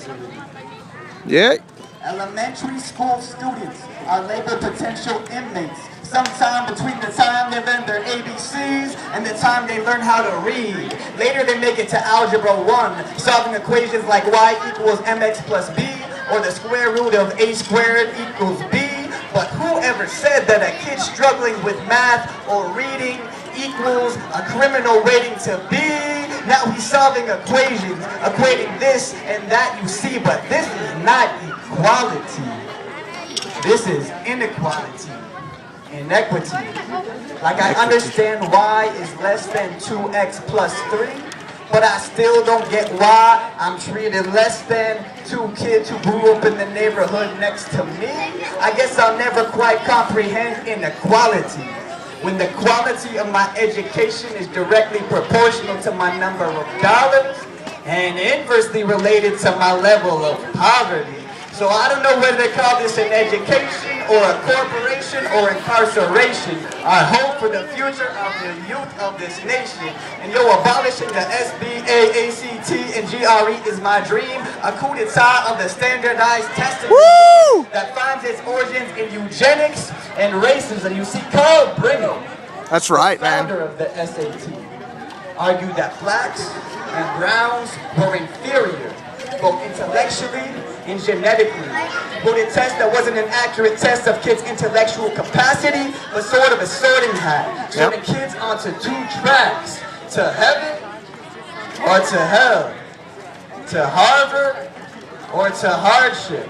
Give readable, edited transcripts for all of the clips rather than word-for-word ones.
facility. Yeah. Elementary school students are labor potential inmates. Sometime between the time they learn their ABCs and the time they learn how to read. Later they make it to Algebra 1, solving equations like y equals mx plus b, or the square root of a squared equals b. But whoever said that a kid struggling with math or reading equals a criminal waiting to be? Now he's solving equations, equating this and that, you see, but this is not equality. This is inequality, inequity. Like I understand y is less than 2x plus 3, but I still don't get why I'm treated less than two kids who grew up in the neighborhood next to me. I guess I'll never quite comprehend inequality, when the quality of my education is directly proportional to my number of dollars and inversely related to my level of poverty. So I don't know whether they call this an education or a corporation or incarceration. I hope for the future of the youth of this nation. And yo, abolishing the SBA, ACT, and GRE is my dream. A coup d'etat of the standardized testing that finds its origins in eugenics and racism. You see, Carl Brigham, That's right, the man. founder of the SAT, argued that blacks and browns were inferior, both intellectually and genetically. But a test that wasn't an accurate test of kids' intellectual capacity, but sort of a sorting hat, sorting kids onto two tracks, to heaven or to hell, to Harvard or to hardship.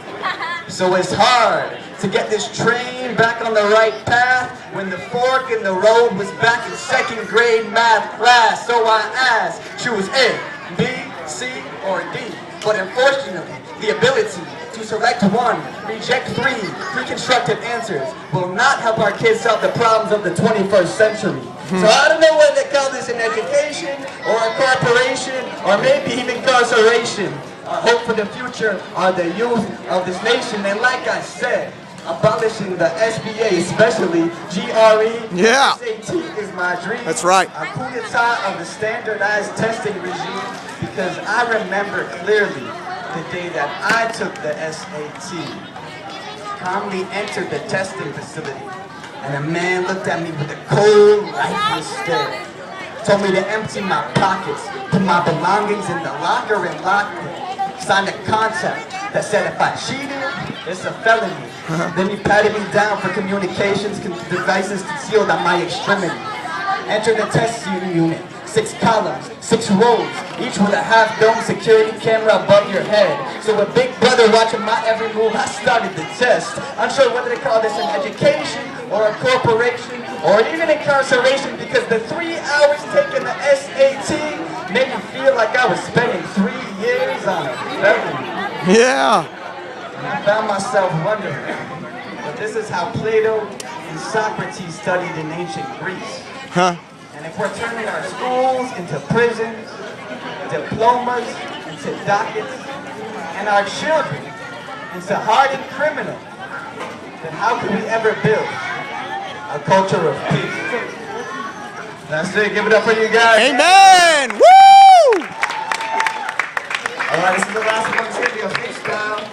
So it's hard to get this train back on the right path when the fork in the road was back in second grade math class. So I asked, choose A, B, C, or D. But unfortunately, the ability to select one, reject three, reconstructive answers will not help our kids solve the problems of the 21st century. So I don't know whether they call this an education or a corporation or maybe even incarceration. Our hope for the future are the youth of this nation. And like I said, abolishing the SBA, especially GRE, SAT is my dream. That's right. A coup d'etat of the standardized testing regime, because I remember clearly the day that I took the SAT. Calmly entered the testing facility, and a man looked at me with a cold, lifeless stare. Told me to empty my pockets, put my belongings in the locker and lock them. Signed a contract that said if I cheated, it's a felony. Then he patted me down for communications devices concealed on my extremity. Entered the test unit. 6 columns, 6 rows, each with a half-dome security camera above your head. So with Big Brother watching my every move, I started the test. Unsure whether to call this an education or a corporation or even incarceration, because the 3 hours taking the SAT made me feel like I was spending 3 years on a felony. Yeah. And I found myself wondering, but this is how Plato and Socrates studied in ancient Greece. Huh? And if we're turning our schools into prisons, diplomas into dockets, and our children into hardened criminals, then how can we ever build a culture of peace? That's it. Give it up for you guys. Amen. Woo! All right, this is the last one. Freestyle.